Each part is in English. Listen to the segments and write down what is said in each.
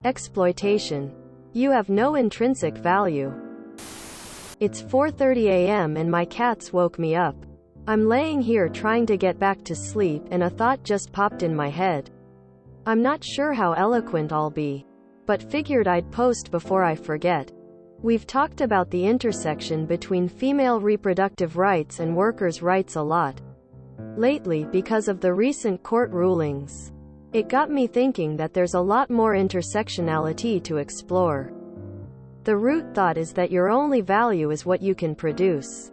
Exploitation. You have no intrinsic value. It's 4:30 a.m. and my cats woke me up. I'm laying here trying to get back to sleep and a thought just popped in my head. I'm not sure how eloquent I'll be, but figured I'd post before I forget. We've talked about the intersection between female reproductive rights and workers' rights a lot lately because of the recent court rulings. It got me thinking that there's a lot more intersectionality to explore. The root thought is that your only value is what you can produce.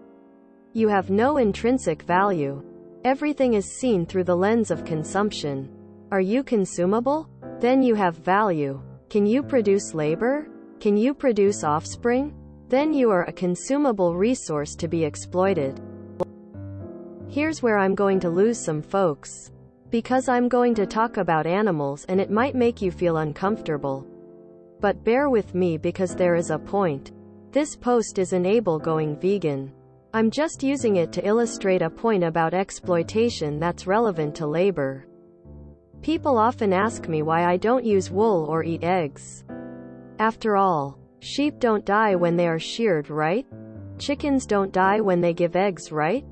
You have no intrinsic value. Everything is seen through the lens of consumption. Are you consumable? Then you have value. Can you produce labor? Can you produce offspring? Then you are a consumable resource to be exploited. Here's where I'm going to lose some folks. Because I'm going to talk about animals and it might make you feel uncomfortable. But bear with me because there is a point. This post is going vegan. I'm just using it to illustrate a point about exploitation that's relevant to labor. People often ask me why I don't use wool or eat eggs. After all, sheep don't die when they are sheared, right? Chickens don't die when they give eggs, right?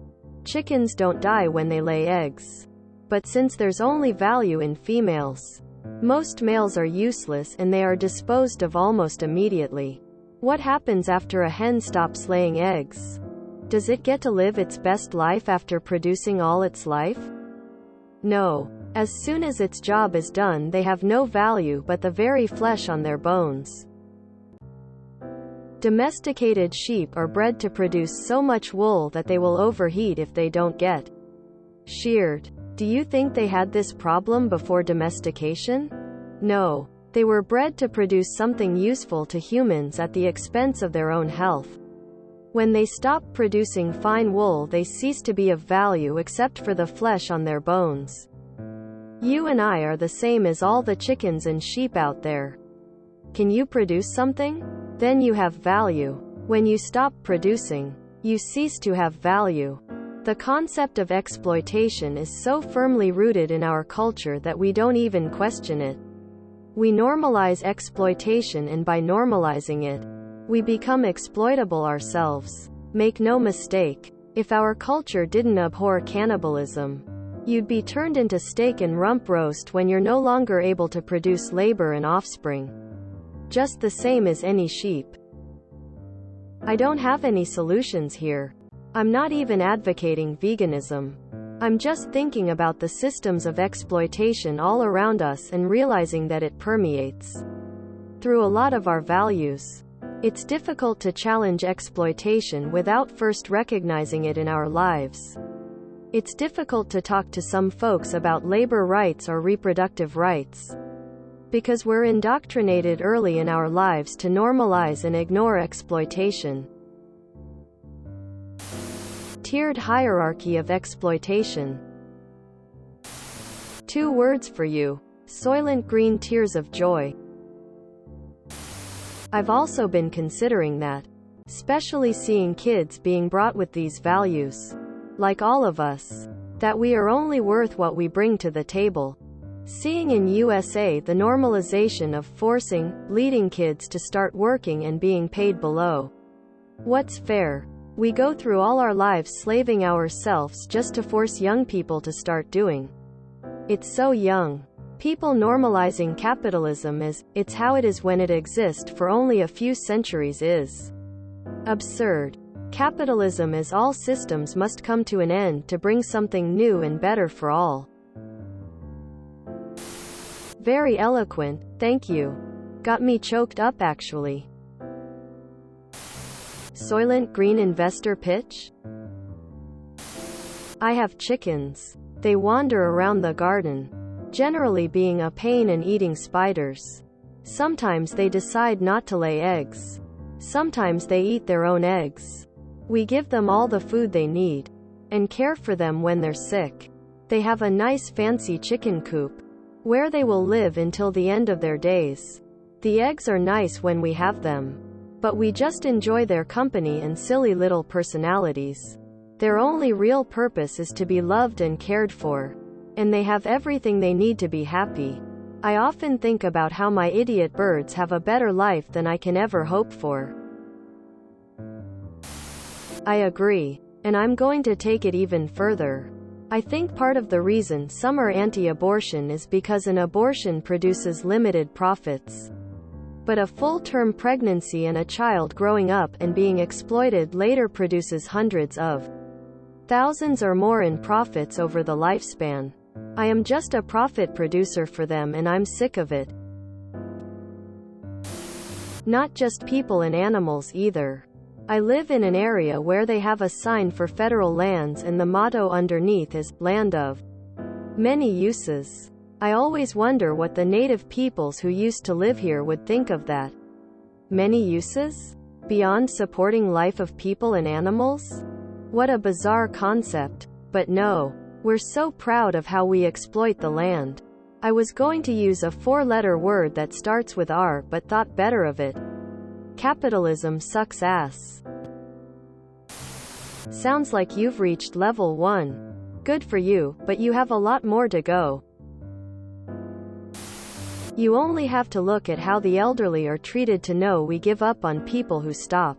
Chickens don't die when they lay eggs. But since there's only value in females, most males are useless and they are disposed of almost immediately. What happens after a hen stops laying eggs? Does it get to live its best life after producing all its life? No. As soon as its job is done, they have no value but the very flesh on their bones. Domesticated sheep are bred to produce so much wool that they will overheat if they don't get sheared. Do you think they had this problem before domestication? No. They were bred to produce something useful to humans at the expense of their own health. When they stop producing fine wool, they cease to be of value except for the flesh on their bones. You and I are the same as all the chickens and sheep out there. Can you produce something? Then you have value. When you stop producing, you cease to have value. The concept of exploitation is so firmly rooted in our culture that we don't even question it. We normalize exploitation, and by normalizing it, we become exploitable ourselves. Make no mistake, if our culture didn't abhor cannibalism, you'd be turned into steak and rump roast when you're no longer able to produce labor and offspring. Just the same as any sheep. I don't have any solutions here. I'm not even advocating veganism. I'm just thinking about the systems of exploitation all around us and realizing that it permeates through a lot of our values. It's difficult to challenge exploitation without first recognizing it in our lives. It's difficult to talk to some folks about labor rights or reproductive rights, because we're indoctrinated early in our lives to normalize and ignore exploitation. Tiered hierarchy of exploitation. 2 words for you. Soylent Green tears of joy. I've also been considering that, especially seeing kids being brought with these values, like all of us, that we are only worth what we bring to the table. Seeing in USA the normalization of leading kids to start working and being paid below what's fair. We go through all our lives slaving ourselves just to force young people to start doing it so young. People normalizing capitalism it's how it is when it exists for only a few centuries is absurd. Capitalism is all systems must come to an end to bring something new and better for all. Very eloquent, thank you. Got me choked up actually. Soylent Green investor pitch? I have chickens. They wander around the garden, generally being a pain and eating spiders. Sometimes they decide not to lay eggs. Sometimes they eat their own eggs. We give them all the food they need, and care for them when they're sick. They have a nice fancy chicken coop, where they will live until the end of their days. The eggs are nice when we have them, but we just enjoy their company and silly little personalities. Their only real purpose is to be loved and cared for, and they have everything they need to be happy. I often think about how my idiot birds have a better life than I can ever hope for. I agree. And I'm going to take it even further. I think part of the reason some are anti-abortion is because an abortion produces limited profits. But a full-term pregnancy and a child growing up and being exploited later produces hundreds of thousands or more in profits over the lifespan. I am just a profit producer for them and I'm sick of it. Not just people and animals either. I live in an area where they have a sign for federal lands and the motto underneath is, Land of Many Uses. I always wonder what the native peoples who used to live here would think of that. Many uses? Beyond supporting life of people and animals? What a bizarre concept. But no. We're so proud of how we exploit the land. I was going to use a 4-letter word that starts with R but thought better of it. Capitalism sucks ass. Sounds like you've reached level 1. Good for you, but you have a lot more to go. You only have to look at how the elderly are treated to know we give up on people who stop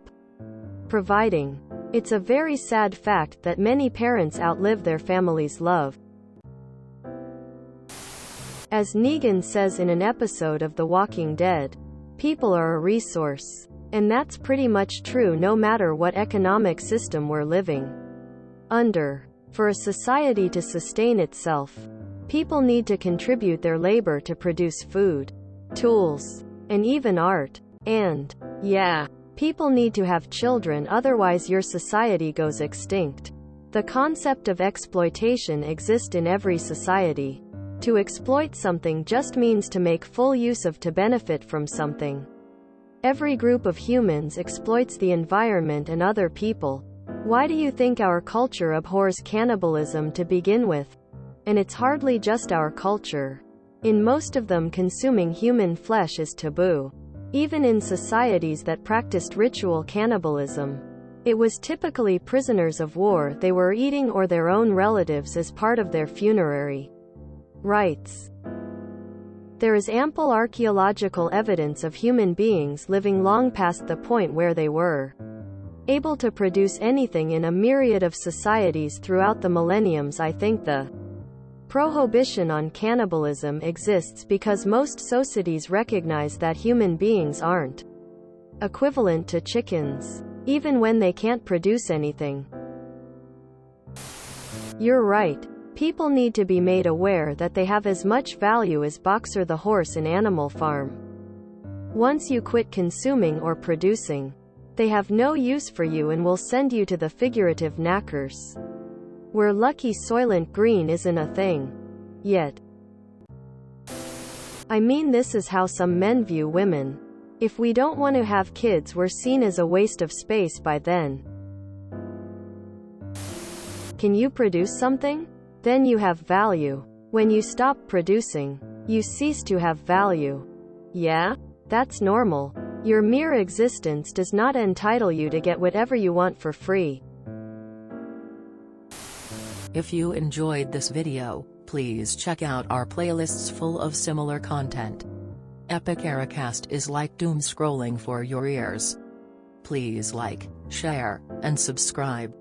providing. It's a very sad fact that many parents outlive their family's love. As Negan says in an episode of The Walking Dead, people are a resource. And that's pretty much true no matter what economic system we're living under. For a society to sustain itself, people need to contribute their labor to produce food, tools, and even art. And, yeah, people need to have children, otherwise your society goes extinct. The concept of exploitation exists in every society. To exploit something just means to make full use of to benefit from something. Every group of humans exploits the environment and other people. Why do you think our culture abhors cannibalism to begin with? And it's hardly just our culture. In most of them, consuming human flesh is taboo. Even in societies that practiced ritual cannibalism, it was typically prisoners of war they were eating or their own relatives as part of their funerary rites. There is ample archaeological evidence of human beings living long past the point where they were able to produce anything in a myriad of societies throughout the millenniums. I think the prohibition on cannibalism exists because most societies recognize that human beings aren't equivalent to chickens, even when they can't produce anything. You're right. People need to be made aware that they have as much value as Boxer the horse in Animal Farm. Once you quit consuming or producing, they have no use for you and will send you to the figurative knackers. We're lucky Soylent Green isn't a thing. Yet. I mean, this is how some men view women. If we don't want to have kids, we're seen as a waste of space by then. Can you produce something? Then you have value. When you stop producing, you cease to have value. Yeah? That's normal. Your mere existence does not entitle you to get whatever you want for free. If you enjoyed this video, please check out our playlists full of similar content. Epic Ericast is like doom scrolling for your ears. Please like, share, and subscribe.